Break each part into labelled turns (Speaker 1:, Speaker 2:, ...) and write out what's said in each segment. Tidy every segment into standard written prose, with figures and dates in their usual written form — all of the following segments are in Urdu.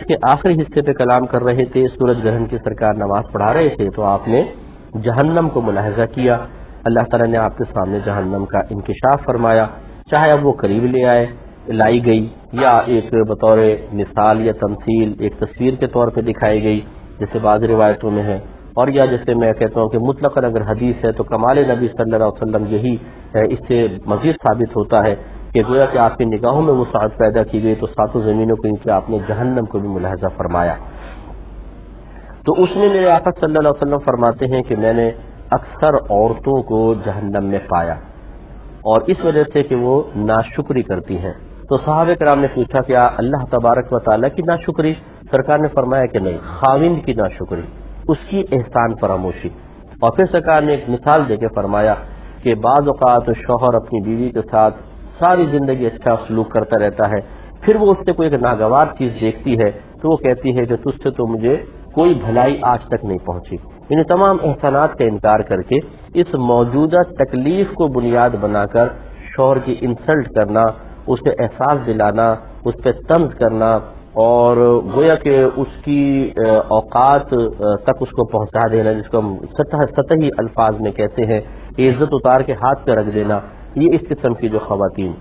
Speaker 1: کے آخری حصے پہ کلام کر رہے تھے، سورج گرہن کی سرکار نماز پڑھا رہے تھے، تو آپ نے جہنم کو ملاحظہ کیا. اللہ تعالیٰ نے آپ کے سامنے جہنم کا انکشاف فرمایا، چاہے اب وہ قریب لائی گئی یا ایک بطور مثال یا تمثیل ایک تصویر کے طور پہ دکھائی گئی جیسے بعض روایتوں میں ہے، اور یا جیسے میں کہتا ہوں کہ مطلقاً اگر حدیث ہے تو کمال نبی صلی اللہ علیہ وسلم یہی اس سے مزید ثابت ہوتا ہے کہ گویا کہ آپ کی نگاہوں میں وسعت پیدا کی گئی تو ساتوں زمینوں کے نیچے آپ نے جہنم کو بھی ملاحظہ فرمایا. تو اس میں میرے آقا صلی اللہ علیہ وسلم فرماتے ہیں کہ میں نے اکثر عورتوں کو جہنم میں پایا، اور اس وجہ سے کہ وہ ناشکری کرتی ہیں. تو صحابہ کرام نے پوچھا کہ اللہ تبارک و تعالیٰ کی ناشکری؟ سرکار نے فرمایا کہ نہیں، خاوند کی ناشکری، اس کی احسان فراموشی. اور پھر سرکار نے ایک مثال دے کے فرمایا کہ بعض اوقات شوہر اپنی بیوی کے ساتھ ساری زندگی اچھا سلوک کرتا رہتا ہے، پھر وہ اس سے کوئی ایک ناگوار چیز دیکھتی ہے تو وہ کہتی ہے کہ تجھ سے تو مجھے کوئی بھلائی آج تک نہیں پہنچی. یعنی تمام احسانات کا انکار کر کے اس موجودہ تکلیف کو بنیاد بنا کر شوہر کی انسلٹ کرنا، اسے احساس دلانا، اس پہ طنز کرنا، اور گویا کہ اس کی اوقات تک اس کو پہنچا دینا، جس کو ہم سطحی الفاظ میں کہتے ہیں کہ عزت اتار کے ہاتھ پہ رکھ دینا، یہ اس قسم کی جو خواتین.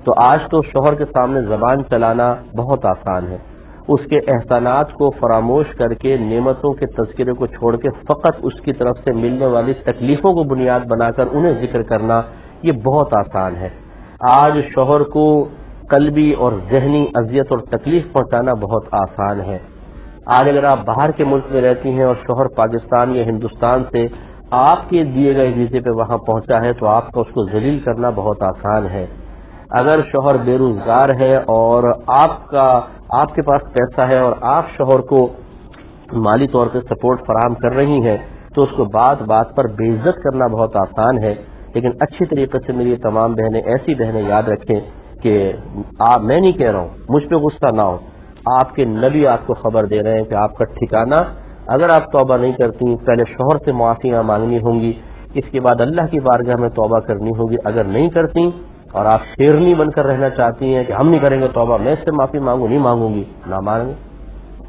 Speaker 1: تو آج تو شوہر کے سامنے زبان چلانا بہت آسان ہے، اس کے احسانات کو فراموش کر کے نعمتوں کے تذکرے کو چھوڑ کے فقط اس کی طرف سے ملنے والی تکلیفوں کو بنیاد بنا کر انہیں ذکر کرنا یہ بہت آسان ہے. آج شوہر کو قلبی اور ذہنی اذیت اور تکلیف پہنچانا بہت آسان ہے. آج اگر آپ باہر کے ملک میں رہتی ہیں اور شوہر پاکستان یا ہندوستان سے آپ کے دیے گئے ویزے پہ وہاں پہنچا ہے تو آپ کا اس کو ذلیل کرنا بہت آسان ہے. اگر شوہر بے روزگار ہے اور آپ کے پاس پیسہ ہے اور آپ شوہر کو مالی طور پہ سپورٹ فراہم کر رہی ہیں تو اس کو بات بات پر بے عزت کرنا بہت آسان ہے. لیکن اچھی طریقے سے میری تمام بہنیں، ایسی بہنیں یاد رکھیں کہ میں نہیں کہہ رہا ہوں، مجھ پہ غصہ نہ ہو، آپ کے نبی آپ کو خبر دے رہے ہیں کہ آپ کا ٹھکانہ، اگر آپ توبہ نہیں کرتی پہلے شوہر سے معافیاں مانگنی ہوں گی، اس کے بعد اللہ کی بارگاہ میں توبہ کرنی ہوگی. اگر نہیں کرتی اور آپ شیرنی بن کر رہنا چاہتی ہیں کہ ہم نہیں کریں گے توبہ، میں اس سے معافی مانگوں، نہیں مانگوں گی، نہ مانگیں.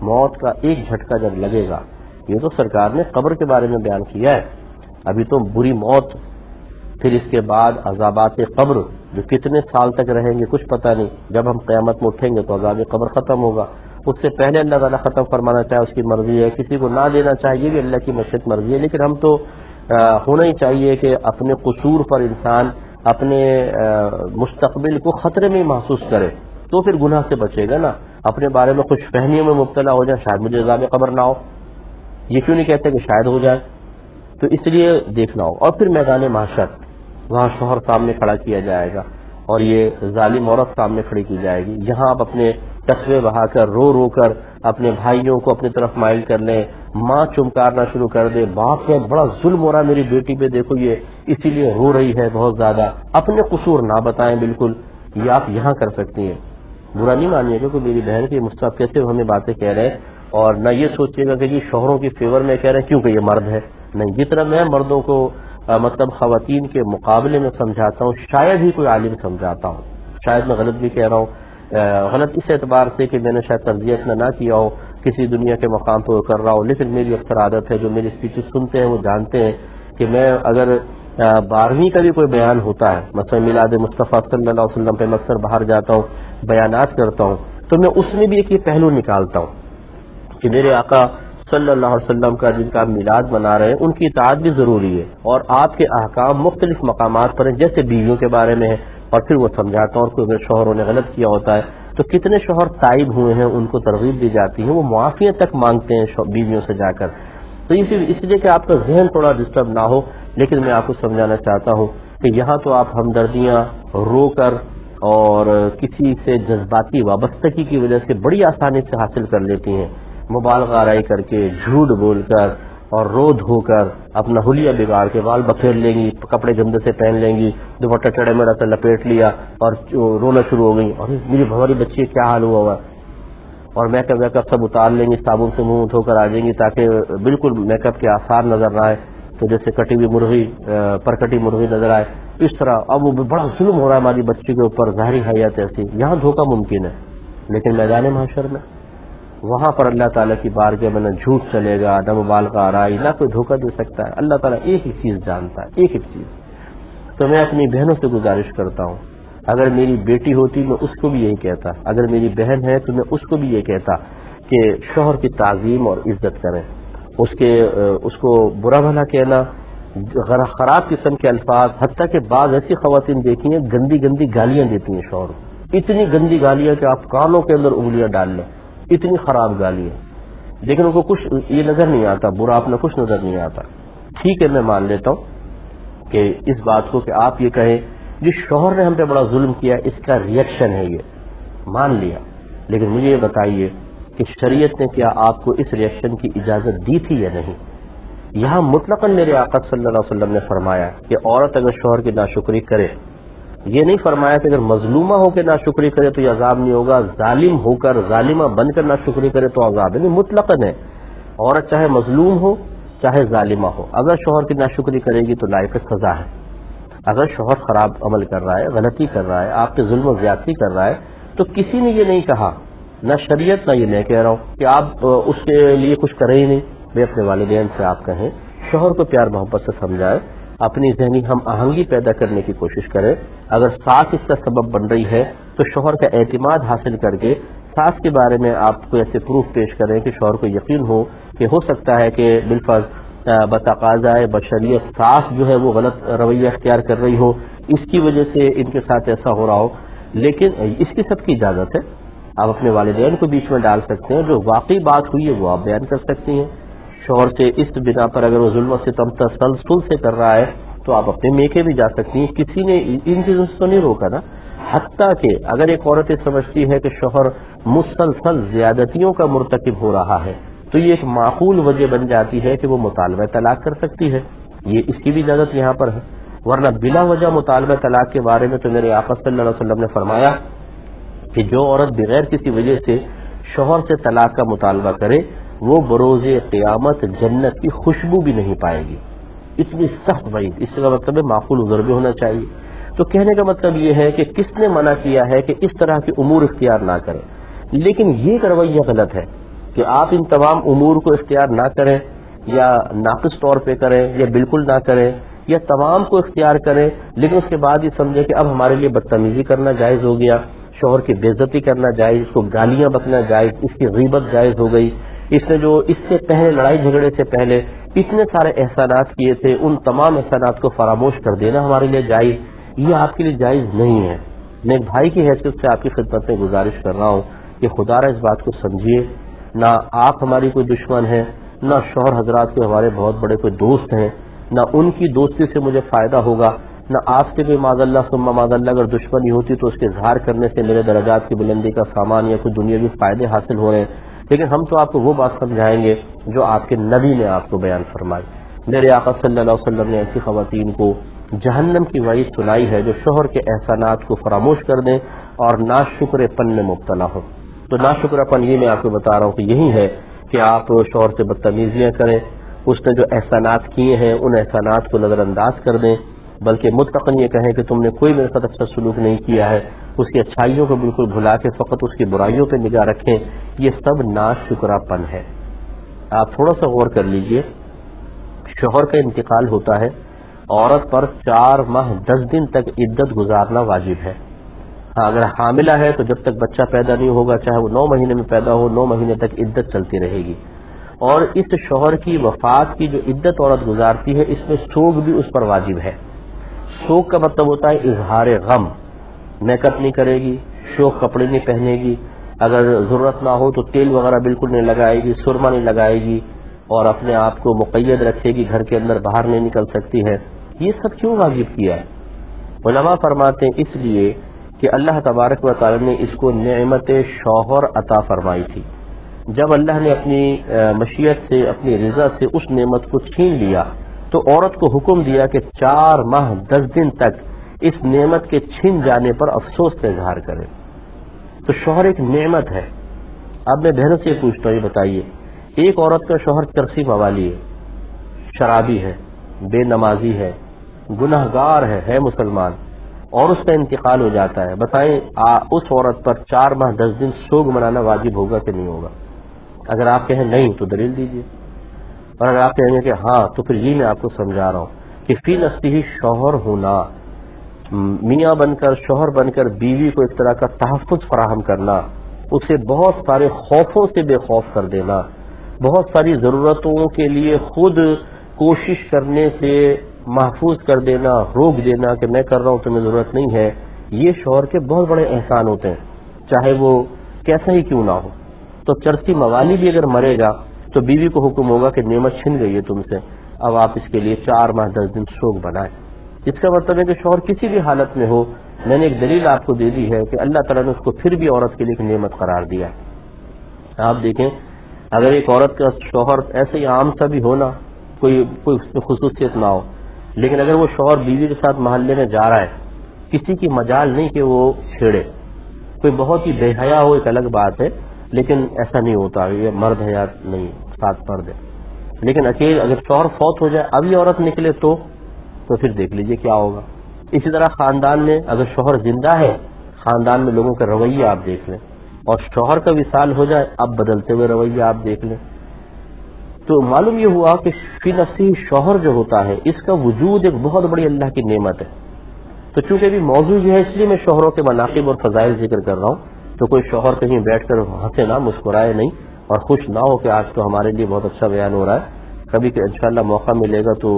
Speaker 1: موت کا ایک جھٹکا جب لگے گا، یہ تو سرکار نے قبر کے بارے میں بیان کیا ہے، ابھی تو بری موت، پھر اس کے بعد عذابات قبر جو کتنے سال تک رہیں گے کچھ پتہ نہیں. جب ہم قیامت میں اٹھیں گے تو عذاب قبر ختم ہوگا، اس سے پہلے اللہ تعالیٰ ختم فرمانا چاہے اس کی مرضی ہے، کسی کو نہ دینا چاہے یہ بھی اللہ کی مشیت مرضی ہے. لیکن ہم تو ہونا ہی چاہیے کہ اپنے قصور پر انسان اپنے مستقبل کو خطرے میں محسوس کرے تو پھر گناہ سے بچے گا نا. اپنے بارے میں خوش فہمیوں میں مبتلا ہو جائے شاید مجھے عذاب قبر نہ ہو، یہ کیوں نہیں کہتے کہ شاید ہو جائے؟ تو اس لیے دیکھنا ہو. اور پھر میدان محشر، وہاں شوہر سامنے کھڑا کیا جائے گا اور یہ ظالم عورت سامنے کھڑی کی جائے گی. یہاں آپ اپنے قصبے بہا کر رو کر اپنے بھائیوں کو اپنی طرف مائل کر لیں، ماں چمکارنا شروع کر دے، باپ میں بڑا ظلم ہو رہا میری بیٹی پہ، دیکھو یہ اسی لیے رو رہی ہے بہت زیادہ، اپنے قصور نہ بتائیں بالکل. یہ آپ یہاں کر سکتی ہیں. برا نہیں مانیے گا کہ میری بہن کی مستقبل کیسے ہمیں باتیں کہہ رہے ہیں، اور نہ یہ سوچیے گا کہ جی شوہروں کی فیور میں کہہ رہے ہیں کیونکہ یہ مرد ہے. نہیں، جس طرح میں مردوں کو مطلب خواتین کے مقابلے میں سمجھاتا ہوں، شاید ہی کوئی عالم سمجھاتا ہوں، شاید میں غلط بھی کہہ رہا ہوں. غلط اس اعتبار سے کہ میں نے شاید ترجیح اتنا نہ کیا ہو، کسی دنیا کے مقام پہ وہ کر رہا ہوں. لیکن میری اکثر عادت ہے، جو میری اسپیچز سنتے ہیں وہ جانتے ہیں کہ میں اگر 12ویں کا بھی کوئی بیان ہوتا ہے، مثلا میلاد مصطفیٰ صلی اللہ علیہ وسلم پہ میں اکثر باہر جاتا ہوں، بیانات کرتا ہوں، تو میں اس میں بھی ایک یہ پہلو نکالتا ہوں کہ میرے آقا صلی اللہ علیہ وسلم کا جن کا آپ میلاد منا رہے ہیں ان کی اطاعت بھی ضروری ہے، اور آپ کے احکام مختلف مقامات پر ہیں، جیسے بیویوں کے بارے میں ہے. اور پھر وہ سمجھاتا ہوں، اور کوئی شوہروں نے غلط کیا ہوتا ہے تو کتنے شوہر تائب ہوئے ہیں، ان کو ترغیب دی جاتی ہے، وہ معافیاں تک مانگتے ہیں بیویوں سے جا کر. تو اس لیے کہ آپ کا ذہن تھوڑا ڈسٹرب نہ ہو. لیکن میں آپ کو سمجھانا چاہتا ہوں کہ یہاں تو آپ ہمدردیاں رو کر اور کسی سے جذباتی وابستگی کی وجہ سے بڑی آسانی سے حاصل کر لیتی ہیں، مبالغہ آرائی کر کے، جھوٹ بول کر اور رو دھو کر اپنا حلیہ بگاڑ کے بال بکھیر لیں گی، کپڑے گندے سے پہن لیں گی، دوپٹہ ٹیڑھا میڑھا سے لپیٹ لیا اور رونا شروع ہو گئی، اور میری ہماری بچی کیا حال ہوا ہوا، اور میک اپ سب اتار لیں گی، صابن سے منہ دھو کر آ جائیں گی تاکہ بالکل میک اپ کے آثار نظر نہ آئے، تو جیسے کٹی ہوئی مرغی، پرکٹی مرغی نظر آئے اس طرح. اب وہ بڑا ظلم ہو رہا ہے ہماری بچی کے اوپر، ظاہری حیات ایسی. یہاں دھوکہ ممکن ہے، لیکن میدان محشر میں وہاں پر اللہ تعالیٰ کی بارگاہ میں نہ جھوٹ چلے گا، نہ مبالغہ آرائی، نہ کوئی دھوکہ دے سکتا ہے۔ اللہ تعالیٰ ایک ہی چیز جانتا ہے، ایک ہی چیز۔ تو میں اپنی بہنوں سے گزارش کرتا ہوں، اگر میری بیٹی ہوتی میں اس کو بھی یہی کہتا، اگر میری بہن ہے تو میں اس کو بھی یہ کہتا کہ شوہر کی تعظیم اور عزت کریں، اس کو برا بھلا کہنا، خراب قسم کے الفاظ، حتیٰ کہ بعض ایسی خواتین دیکھی ہیں گندی گندی گالیاں دیتی ہیں شوہر کو، اتنی گندی گالیاں کہ آپ کانوں کے اندر انگلیاں ڈال لیں، اتنی خراب گالیاں، لیکن ان کو کچھ یہ نظر نہیں آتا، برا اپنا کچھ نظر نہیں آتا۔ ٹھیک ہے، میں مان لیتا ہوں کہ اس بات کو کہ آپ یہ کہیں جس شوہر نے ہم پہ بڑا ظلم کیا اس کا ریئیکشن ہے، یہ مان لیا، لیکن مجھے یہ بتائیے کہ شریعت نے کیا آپ کو اس ریئیکشن کی اجازت دی تھی یا نہیں؟ یہاں مطلقاً میرے آقا صلی اللہ علیہ وسلم نے فرمایا کہ عورت اگر شوہر کی ناشکری کرے، یہ نہیں فرمایا کہ اگر مظلومہ ہو کے ناشکری کرے تو یہ عذاب نہیں ہوگا، ظالم ہو کر ظالمہ بن کر ناشکری کرے تو عذاب ہے، نہیں، مطلقاً ہے، عورت چاہے مظلوم ہو چاہے ظالمہ ہو، اگر شوہر کی ناشکری کرے گی تو لائق سزا ہے۔ اگر شوہر خراب عمل کر رہا ہے، غلطی کر رہا ہے، آپ کے ظلم و زیادتی کر رہا ہے، تو کسی نے یہ نہیں کہا، نہ شریعت نہ یہ میں کہہ رہا ہوں کہ آپ اس کے لیے کچھ کریں ہی نہیں۔ بے اپنے والدین سے آپ کہیں، شوہر کو پیار محبت سے سمجھائے، اپنی ذہنی ہم آہنگی پیدا کرنے کی کوشش کرے، اگر ساس اس کا سبب بن رہی ہے تو شوہر کا اعتماد حاصل کر کے ساس کے بارے میں آپ کو ایسے پروف پیش کریں کہ شوہر کو یقین ہو کہ ہو سکتا ہے کہ بالفرض بتقاضائے بشریت ساس جو ہے وہ غلط رویہ اختیار کر رہی ہو، اس کی وجہ سے ان کے ساتھ ایسا ہو رہا ہو، لیکن اس کی سب کی اجازت ہے، آپ اپنے والدین کو بیچ میں ڈال سکتے ہیں، جو واقعی بات ہوئی ہے وہ آپ بیان کر سکتی ہیں۔ شوہر سے اس بنا پر اگر وہ ظلم و ستم تسلسل سے کر رہا ہے تو آپ اپنے میکے بھی جا سکتی ہیں، کسی نے ان چیزوں سے تو نہیں روکا نا۔ حتیٰ کہ اگر ایک عورت سمجھتی ہے کہ شوہر مسلسل زیادتیوں کا مرتکب ہو رہا ہے تو یہ ایک معقول وجہ بن جاتی ہے کہ وہ مطالبہ طلاق کر سکتی ہے، یہ اس کی بھی اجازت یہاں پر ہے، ورنہ بلا وجہ مطالبہ طلاق کے بارے میں تو میرے آقا صلی اللہ علیہ وسلم نے فرمایا کہ جو عورت بغیر کسی وجہ سے شوہر سے طلاق کا مطالبہ کرے وہ بروز قیامت جنت کی خوشبو بھی نہیں پائے گی، اتنی سخت وعید۔ اس کا مطلب ہے معقول عذر بھی ہونا چاہیے۔ تو کہنے کا مطلب یہ ہے کہ کس نے منع کیا ہے کہ اس طرح کے امور اختیار نہ کریں، لیکن یہ رویہ غلط ہے کہ آپ ان تمام امور کو اختیار نہ کریں، یا ناقص طور پہ کریں، یا بالکل نہ کریں، یا تمام کو اختیار کریں لیکن اس کے بعد یہ سمجھیں کہ اب ہمارے لیے بدتمیزی کرنا جائز ہو گیا، شوہر کی بے عزتی کرنا جائز، اس کو گالیاں بکنا جائز، اس کی غیبت جائز ہو گئی، اس نے جو اس سے پہلے لڑائی جھگڑے سے پہلے اتنے سارے احسانات کیے تھے ان تمام احسانات کو فراموش کر دینا ہمارے لیے جائز، یہ آپ کے لیے جائز نہیں ہے۔ میں ایک بھائی کی حیثیت سے آپ کی خدمت میں گزارش کر رہا ہوں کہ خدا را اس بات کو سمجھیے، نہ آپ ہماری کوئی دشمن ہیں، نہ شوہر حضرات کے ہمارے بہت بڑے کوئی دوست ہیں، نہ ان کی دوستی سے مجھے فائدہ ہوگا، نہ آپ سے بھی معاذ اللہ ثم معاذ اللہ اگر دشمنی ہوتی تو اس کے اظہار کرنے سے میرے درجات کی بلندی کا سامان یا کوئی دنیاوی فائدے حاصل ہو رہے ہیں، لیکن ہم تو آپ کو وہ بات سمجھائیں گے جو آپ کے نبی نے آپ کو بیان فرمائی۔ میرے آقا صلی اللہ علیہ وسلم نے ایسی خواتین کو جہنم کی وعید سنائی ہے جو شوہر کے احسانات کو فراموش کر دیں اور ناشکر پن میں مبتلا ہو۔ تو ناشکر پن یہ میں آپ کو بتا رہا ہوں کہ یہی ہے کہ آپ شوہر سے بدتمیزیاں کریں، اس نے جو احسانات کیے ہیں ان احسانات کو نظر انداز کر دیں، بلکہ مطلقاً یہ کہیں کہ تم نے کوئی میرے ساتھ اچھا سلوک نہیں کیا ہے، اس کی اچھائیوں کو بالکل بھلا کے فقط اس کی برائیوں پہ نگاہ رکھیں، یہ سب ناشکرا پن ہے۔ آپ تھوڑا سا غور کر لیجئے، شوہر کا انتقال ہوتا ہے، عورت پر 4 ماہ 10 دن تک عدت گزارنا واجب ہے۔ ہاں اگر حاملہ ہے تو جب تک بچہ پیدا نہیں ہوگا، چاہے وہ 9 مہینے میں پیدا ہو، 9 مہینے تک عدت چلتی رہے گی۔ اور اس شوہر کی وفات کی جو عدت عورت گزارتی ہے اس میں سوگ بھی اس پر واجب ہے۔ سوگ کا مطلب ہوتا ہے اظہار غم، میک اپ نہیں کرے گی، شوق کپڑے نہیں پہنے گی، اگر ضرورت نہ ہو تو تیل وغیرہ بالکل نہیں لگائے گی، سرما نہیں لگائے گی، اور اپنے آپ کو مقید رکھے گی، گھر کے اندر باہر نہیں نکل سکتی ہے۔ یہ سب کیوں واجب کیا ہے؟ علماء فرماتے ہیں اس لیے کہ اللہ تبارک و تعالی نے اس کو نعمت شوہر عطا فرمائی تھی۔ جب اللہ نے اپنی مشیت سے، اپنی رضا سے اس نعمت کو چھین لیا تو عورت کو حکم دیا کہ 4 ماہ 10 دن تک اس نعمت کے چھن جانے پر افسوس کا اظہار کرے۔ تو شوہر ایک نعمت ہے۔ اب میں بہنوں سے پوچھتا ہوں، یہ بتائیے، ایک عورت کا شوہر چرسی موالی ہے، شرابی ہے، بے نمازی ہے، گناہ گار ہے مسلمان، اور اس کا انتقال ہو جاتا ہے، بتائیں اس عورت پر 4 ماہ 10 دن سوگ منانا واجب ہوگا کہ نہیں ہوگا؟ اگر آپ کہیں نہیں تو دلیل دیجیے، اور اگر آپ کہیں گے کہ ہاں تو پھر یہ میں آپ کو سمجھا رہا ہوں کہ فی نفسی ہی شوہر ہونا، میاں بن کر شوہر بن کر بیوی کو ایک طرح کا تحفظ فراہم کرنا، اسے بہت سارے خوفوں سے بے خوف کر دینا، بہت ساری ضرورتوں کے لیے خود کوشش کرنے سے محفوظ کر دینا، روک دینا کہ میں کر رہا ہوں تمہیں ضرورت نہیں ہے، یہ شوہر کے بہت بڑے احسان ہوتے ہیں، چاہے وہ کیسا ہی کیوں نہ ہو۔ تو چرسی موالی بھی اگر مرے گا تو بیوی کو حکم ہوگا کہ نعمت چھن گئی ہے تم سے، اب آپ اس کے لیے 4 ماہ 10 دن شوق بنائیں۔ اس کا مطلب ہے کہ شوہر کسی بھی حالت میں ہو، میں نے ایک دلیل آپ کو دے دی ہے کہ اللہ تعالیٰ نے اس کو پھر بھی عورت کے لیے ایک نعمت قرار دیا ہے۔ آپ دیکھیں اگر ایک عورت کا شوہر ایسے ہی عام سا بھی ہونا، کوئی اس میں خصوصیت نہ ہو، لیکن اگر وہ شوہر بیوی کے ساتھ محلے میں جا رہا ہے، کسی کی مجال نہیں کہ وہ چھیڑے، کوئی بہت ہی بے حیا ہو ایک الگ بات ہے، لیکن ایسا نہیں ہوتا، یہ مرد ہے یا نہیں، ساتھ مرد ہے، لیکن اکیلے اگر شوہر فوت ہو جائے اب یہ عورت نکلے تو پھر دیکھ لیجئے کیا ہوگا۔ اسی طرح خاندان میں اگر شوہر زندہ ہے، خاندان میں لوگوں کا رویہ آپ دیکھ لیں، اور شوہر کا وصال ہو جائے اب بدلتے ہوئے رویہ آپ دیکھ لیں۔ تو معلوم یہ ہوا کہ فی نفسی شوہر جو ہوتا ہے اس کا وجود ایک بہت بڑی اللہ کی نعمت ہے۔ تو چونکہ ابھی موضوع یہ ہے اس لیے میں شوہروں کے مناقب اور فضائل ذکر کر رہا ہوں، تو کوئی شوہر کہیں بیٹھ کر ہنسے نہ، مسکرائے نہیں، اور خوش نہ ہو کہ آج تو ہمارے لیے بہت اچھا بیان ہو رہا ہے، کبھی کہ انشاءاللہ موقع ملے گا تو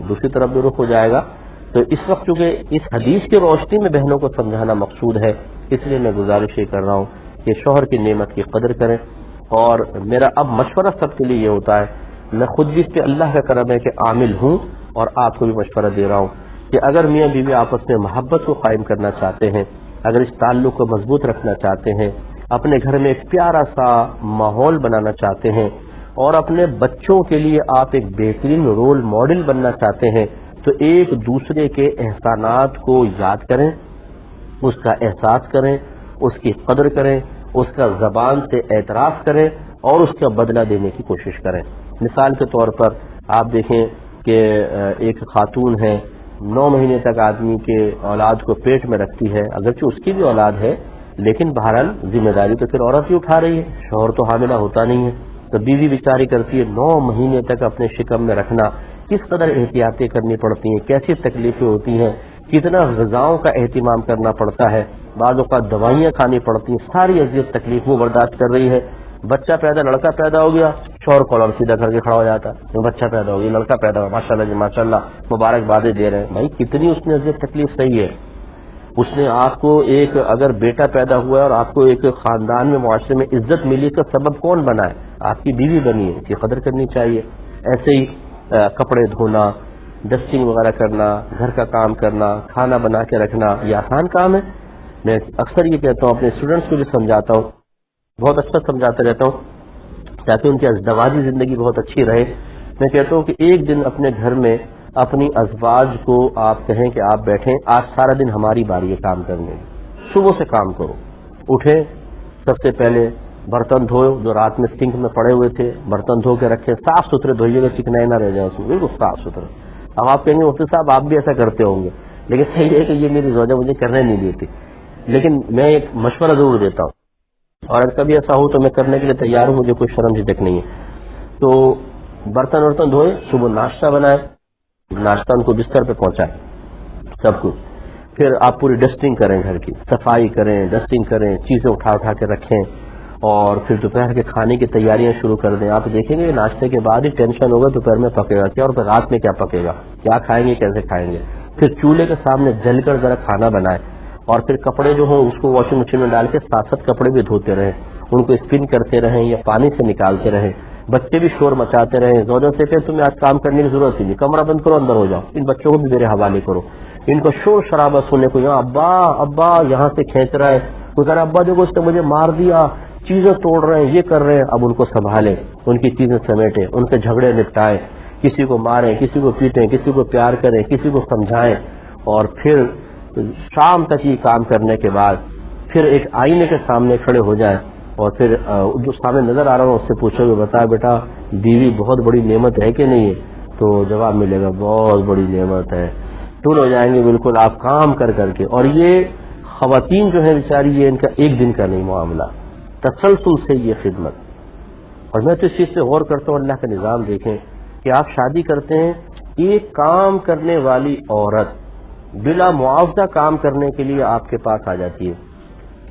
Speaker 1: دوسری طرف بھی رخ ہو جائے گا۔ تو اس وقت چونکہ اس حدیث کی روشنی میں بہنوں کو سمجھانا مقصود ہے، اس لیے میں گزارش یہ کر رہا ہوں کہ شوہر کی نعمت کی قدر کریں۔ اور میرا اب مشورہ سب کے لیے یہ ہوتا ہے، میں خود بھی اس پہ اللہ کا کرم ہے کہ عامل ہوں، اور آپ کو بھی مشورہ دے رہا ہوں کہ اگر میاں بیوی آپس میں محبت کو قائم کرنا چاہتے ہیں، اگر اس تعلق کو مضبوط رکھنا چاہتے ہیں، اپنے گھر میں ایک پیارا سا ماحول بنانا چاہتے ہیں، اور اپنے بچوں کے لیے آپ ایک بہترین رول ماڈل بننا چاہتے ہیں، تو ایک دوسرے کے احسانات کو یاد کریں، اس کا احساس کریں، اس کی قدر کریں، اس کا زبان سے اعتراف کریں، اور اس کا بدلہ دینے کی کوشش کریں۔ مثال کے طور پر آپ دیکھیں کہ ایک خاتون ہے، 9 مہینے تک آدمی کے اولاد کو پیٹ میں رکھتی ہے، اگرچہ اس کی بھی اولاد ہے، لیکن بہرحال ذمہ داری تو پھر عورت ہی اٹھا رہی ہے، شوہر تو حاملہ ہوتا نہیں ہے، تو بیوی بیچاری کرتی ہے 9 مہینے تک اپنے شکم میں رکھنا، کس قدر احتیاطیں کرنی پڑتی ہیں، کیسی تکلیفیں ہوتی ہیں، کتنا غذاؤں کا اہتمام کرنا پڑتا ہے، بعض اوقات دوائیاں کھانی پڑتی ہیں، ساری اذیت تکلیف وہ برداشت کر رہی ہے۔ بچہ پیدا، لڑکا پیدا ہو گیا، شوہر کالر سیدھا کر کے کھڑا ہو جاتا ہے، بچہ پیدا ہو گیا، لڑکا پیدا ہوا، ماشاء اللہ جی ماشاء اللہ، مبارکبادیں دے رہے ہیں۔ بھائی کتنی اس نے اذیت تکلیف صحیح ہے، اس نے آپ کو ایک اگر بیٹا پیدا ہوا ہے اور آپ کو ایک خاندان میں معاشرے میں عزت ملی، کا سبب کون بنا ہے؟ آپ کی بیوی بنی ہے، اس کی قدر کرنی چاہیے۔ ایسے ہی کپڑے دھونا، ڈسٹنگ وغیرہ کرنا، گھر کا کام کرنا، کھانا بنا کے رکھنا، یہ آسان کام ہے۔ میں اکثر یہ کہتا ہوں، اپنے اسٹوڈنٹس کو بھی سمجھاتا ہوں، بہت اچھا سمجھاتے رہتا ہوں تاکہ ان کی ازدواجی زندگی بہت اچھی رہے۔ میں کہتا ہوں کہ ایک دن اپنے گھر میں اپنی ازواج کو آپ کہیں کہ آپ بیٹھیں، آج سارا دن ہماری باری ہے کام کرنے کی، صبح سے کام کرو، اٹھیں، سب سے پہلے برتن دھوئے جو رات میں سنک میں پڑے ہوئے تھے، برتن دھو کے رکھیں، صاف ستھرے دھوئیے گا، چکنائی نہ رہ جائے اس میں، بالکل صاف ستھرے۔ اب آپ کہیں گے مفتی صاحب آپ بھی ایسا کرتے ہوں گے، لیکن صحیح ہے کہ یہ میری زوجہ مجھے کرنے نہیں دیتی، لیکن میں ایک مشورہ ضرور دیتا ہوں، اور اگر کبھی ایسا ہو تو میں کرنے کے لیے تیار ہوں، مجھے کوئی شرم جھجک نہیں ہے۔ تو برتن ورتن دھوئے، صبح ناشتہ بنائے، ناشتہ ان کو بستر پہ پہنچائے سب کو، پھر آپ پوری ڈسٹنگ کریں، گھر کی صفائی کریں، ڈسٹنگ کریں، چیزیں اٹھا کے رکھیں، اور پھر دوپہر کے کھانے کی تیاریاں شروع کر دیں۔ آپ دیکھیں گے ناشتے کے بعد ہی ٹینشن ہوگا دوپہر میں پکے گا کیا، اور پھر رات میں کیا پکے گا، کیا کھائیں گے، کیسے کھائیں گے۔ پھر چولہے کے سامنے جل کر ذرا کھانا بنائے، اور پھر کپڑے جو ہوں اس کو واشنگ مشین میں ڈال کے ساتھ ساتھ کپڑے بھی دھوتے رہیں، ان کو اسپن کرتے رہیں یا پانی سے نکالتے رہیں۔ بچے بھی شور مچاتے رہیں، زوجوں سے کہ تمہیں آج کام کرنے کی ضرورت ہی نہیں، کمرہ بند کرو، اندر ہو جاؤ، ان بچوں کو بھی میرے حوالے کرو، ان کو شور شرابہ سننے کو، یہاں ابا ابا یہاں سے کھینچ رہا ہے، کوئی کہہ رہا ابا دیکھو اس نے مجھے مار دیا، چیزیں توڑ رہے ہیں، یہ کر رہے ہیں۔ اب ان کو سنبھالیں، ان کی چیزیں سمیٹیں، ان سے جھگڑے نپٹائیں، کسی کو ماریں، کسی کو پیٹیں، کسی کو پیار کریں، کسی کو سمجھائیں، اور پھر شام تک یہ کام کرنے کے بعد پھر ایک آئینے کے سامنے کھڑے ہو جائیں، اور پھر جو سامنے نظر آ رہا ہوں اس سے پوچھو کہ بتا بیٹا بیوی بہت بڑی نعمت ہے کہ نہیں ہے، تو جواب ملے گا بہت بڑی نعمت ہے، ٹول ہو جائیں گے بالکل آپ کام کر کے۔ اور یہ خواتین جو ہیں بیچاری، یہ ان کا ایک دن کا نہیں معاملہ، تسلسل سے یہ خدمت، اور میں تو اس چیز سے غور کرتا ہوں، اللہ کا نظام دیکھیں کہ آپ شادی کرتے ہیں، ایک کام کرنے والی عورت بلا معاوضہ کام کرنے کے لیے آپ کے پاس آ جاتی ہے.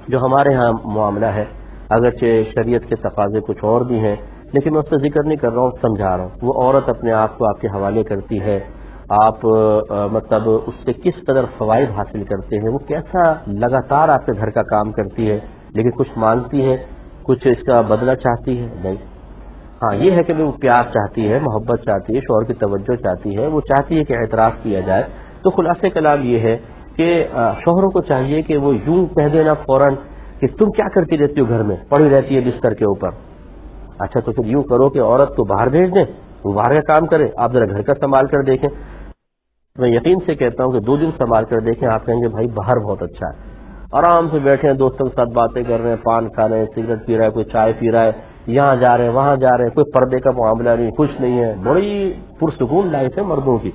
Speaker 1: جو ہمارے ہاں معاملہ ہے، اگرچہ شریعت کے تقاضے کچھ اور بھی ہیں، لیکن میں اس کا ذکر نہیں کر رہا ہوں، سمجھا رہا ہوں. وہ عورت اپنے آپ کو آپ کے حوالے کرتی ہے، آپ مطلب اس سے کس قدر فوائد حاصل کرتے ہیں، وہ کیسا لگاتار آپ کے گھر کا کام کرتی ہے، لیکن کچھ مانگتی ہے، کچھ اس کا بدلہ چاہتی ہے نہیں. ہاں یہ ہے کہ وہ پیار چاہتی ہے، محبت چاہتی ہے، شوہر کی توجہ چاہتی ہے، وہ چاہتی ہے کہ اعتراف کیا جائے. تو خلاصہ کلام یہ ہے کہ شوہروں کو چاہیے کہ وہ یوں کہہ دینا فوراً کہ تم کیا کرتی رہتی ہو گھر میں، پڑی رہتی ہے بستر کے اوپر. اچھا تو پھر یوں کرو کہ عورت کو باہر بھیج دیں، وہ باہر کا کام کرے، آپ ذرا گھر کا سنبھال کر دیکھیں. میں یقین سے کہتا ہوں کہ 2 دن سنبھال کر دیکھیں، آپ کہیں گے بھائی باہر بہت اچھا ہے، آرام سے بیٹھے ہیں، دوستوں کے ساتھ باتیں کر رہے ہیں، پان کھا رہے ہیں، سگریٹ پی رہا ہے، کوئی چائے پی رہا ہے، یہاں جا رہے ہیں وہاں جا رہے ہیں، کوئی پردے کا معاملہ نہیں، کچھ نہیں ہے، بڑی پرسکون لائف ہے مردوں کی.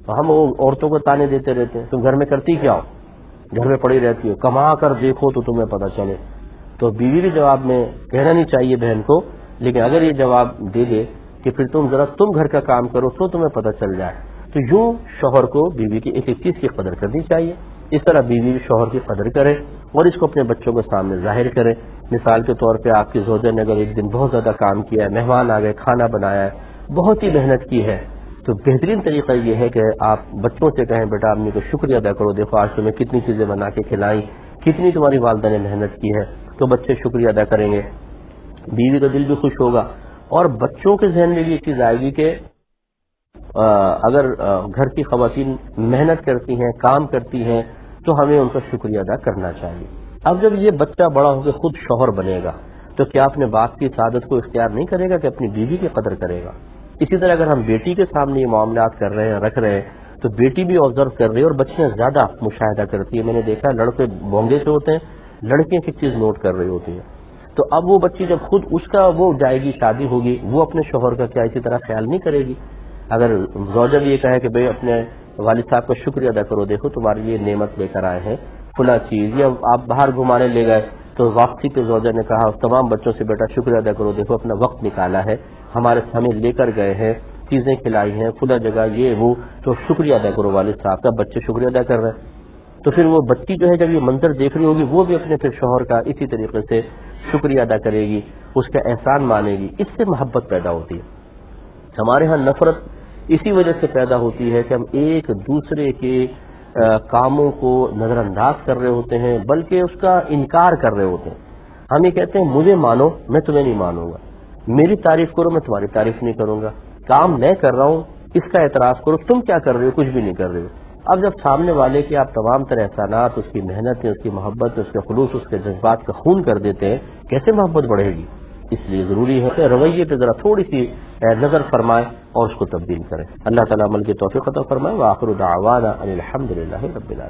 Speaker 1: ہم عورتوں کو تانے دیتے رہتے ہیں تم گھر میں کرتی کیا ہو، گھر میں پڑی رہتی ہو، کما کر دیکھو تو تمہیں پتہ چلے. تو بیوی بھی جواب میں کہنا نہیں چاہیے بہن کو، لیکن اگر یہ جواب دے دے کہ پھر تم گھر کا کام کرو تو تمہیں پتہ چل جائے، تو یوں شوہر کو بیوی کی ایک ایک چیز کی قدر کرنی چاہیے. اس طرح بیوی شوہر کی قدر کرے اور اس کو اپنے بچوں کے سامنے ظاہر کرے. مثال کے طور پہ آپ کی زوجہ نے اگر ایک دن بہت زیادہ کام کیا ہے، مہمان آ گئے، کھانا بنایا ہے، بہت ہی محنت کی ہے، تو بہترین طریقہ یہ ہے کہ آپ بچوں سے کہیں بیٹا امی کو شکریہ ادا کرو، دیکھو آج تمہیں کتنی چیزیں بنا کے کھلائیں، کتنی تمہاری والدہ نے محنت کی ہے. تو بچے شکریہ ادا کریں گے، بیوی کا دل بھی خوش ہوگا. اور بچوں کے ذہن میں بھی یہ چیز آئے گی کہ اگر گھر کی خواتین محنت کرتی ہیں، کام کرتی ہیں، تو ہمیں ان کا شکریہ ادا کرنا چاہیے. اب جب یہ بچہ بڑا ہو کے خود شوہر بنے گا تو کیا اپنے باپ کی سعادت کو اختیار نہیں کرے گا کہ اپنی بیوی کی قدر کرے گا؟ اسی طرح اگر ہم بیٹی کے سامنے یہ معاملات کر رہے ہیں، رکھ رہے ہیں، تو بیٹی بھی آبزرو کر رہی ہے اور بچیاں زیادہ مشاہدہ کرتی ہے. میں نے دیکھا لڑکے بونگے سے ہوتے ہیں، لڑکیاں ایک چیز نوٹ کر رہی ہوتی ہیں. تو اب وہ بچی جب خود اس کا وہ جائے گی، شادی ہوگی، وہ اپنے شوہر کا کیا اسی طرح خیال نہیں کرے گی؟ اگر زوجہ بھی یہ کہے کہ بھئی اپنے والد صاحب کا شکریہ ادا کرو، دیکھو تمہارے لیے نعمت لے کر آئے ہیں فلاں چیز، یا آپ باہر گھمانے لے گئے تو واپسی پہ زوجہ نے کہا تمام بچوں سے بیٹا شکریہ ادا کرو، دیکھو اپنا وقت نکالا ہے، ہمیں لے کر گئے ہیں، چیزیں کھلائی ہیں، کھلا جگہ یہ وہ، تو شکریہ ادا کرو والد صاحب کا. بچے شکریہ ادا کر رہے ہیں. تو پھر وہ بچی جو ہے جب یہ منظر دیکھ رہی ہوگی، وہ بھی اپنے پھر شوہر کا اسی طریقے سے شکریہ ادا کرے گی، اس کا احسان مانے گی. اس سے محبت پیدا ہوتی ہے. ہمارے ہاں نفرت اسی وجہ سے پیدا ہوتی ہے کہ ہم ایک دوسرے کے کاموں کو نظر انداز کر رہے ہوتے ہیں، بلکہ اس کا انکار کر رہے ہوتے ہیں. ہم یہ کہتے ہیں مجھے مانو، میں تمہیں نہیں مانوں گا، میری تعریف کرو، میں تمہاری تعریف نہیں کروں گا، کام میں کر رہا ہوں اس کا اعتراض کرو، تم کیا کر رہے ہو، کچھ بھی نہیں کر رہے ہو. اب جب سامنے والے کے آپ تمام طرح احسانات، اس کی محنتیں، اس کی محبت، اس کے خلوص، اس کے جذبات کا خون کر دیتے ہیں، کیسے محبت بڑھے گی؟ اس لیے ضروری ہے کہ رویے پہ ذرا تھوڑی سی نظر فرمائے اور اس کو تبدیل کریں. اللہ تعالیٰ عمل کی توفیق عطا فرمائے. وآخر دعوانا ان الحمد للہ رب العالمین.